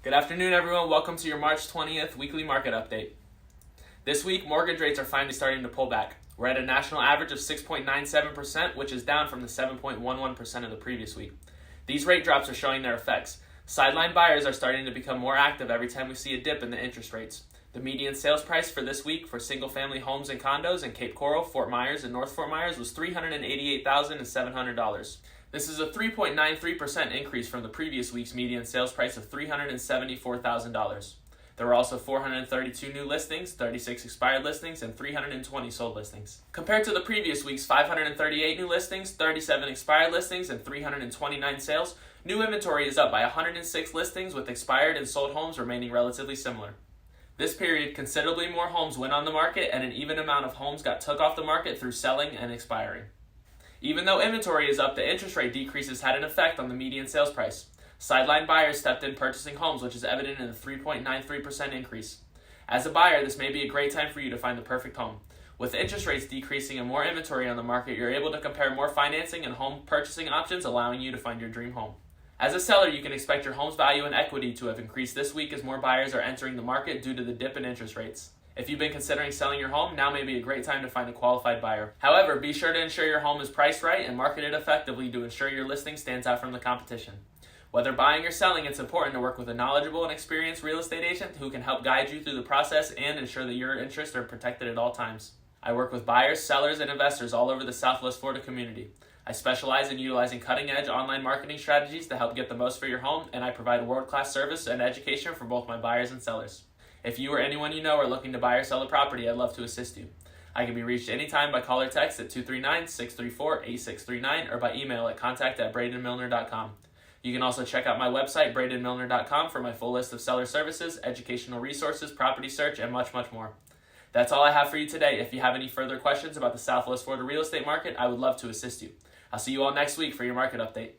Good afternoon, everyone. Welcome to your March 20th weekly market update. This week, mortgage rates are finally starting to pull back. We're at a national average of 6.97%, which is down from the 7.11% of the previous week. These rate drops are showing their effects. Sideline buyers are starting to become more active every time we see a dip in the interest rates. The median sales price for this week for single-family homes and condos in Cape Coral, Fort Myers, and North Fort Myers was $388,700. This is a 3.93% increase from the previous week's median sales price of $374,000. There were also 432 new listings, 36 expired listings, and 320 sold listings. Compared to the previous week's 538 new listings, 37 expired listings, and 329 sales, new inventory is up by 106 listings, with expired and sold homes remaining relatively similar. This period, considerably more homes went on the market, and an even amount of homes got took off the market through selling and expiring. Even though inventory is up, the interest rate decreases had an effect on the median sales price. Sideline buyers stepped in purchasing homes, which is evident in the 3.93% increase. As a buyer, this may be a great time for you to find the perfect home. With interest rates decreasing and more inventory on the market, you're able to compare more financing and home purchasing options, allowing you to find your dream home. As a seller, you can expect your home's value and equity to have increased this week as more buyers are entering the market due to the dip in interest rates. If you've been considering selling your home, now may be a great time to find a qualified buyer. However, be sure to ensure your home is priced right and marketed effectively to ensure your listing stands out from the competition. Whether buying or selling, it's important to work with a knowledgeable and experienced real estate agent who can help guide you through the process and ensure that your interests are protected at all times. I work with buyers, sellers, and investors all over the Southwest Florida community. I specialize in utilizing cutting-edge online marketing strategies to help get the most for your home, and I provide world-class service and education for both my buyers and sellers. If you or anyone you know are looking to buy or sell a property, I'd love to assist you. I can be reached anytime by call or text at 239-634-8639 or by email at contact@bradenmilner.com. You can also check out my website, bradenmilner.com, for my full list of seller services, educational resources, property search, and much, much more. That's all I have for you today. If you have any further questions about the Southwest Florida real estate market, I would love to assist you. I'll see you all next week for your market update.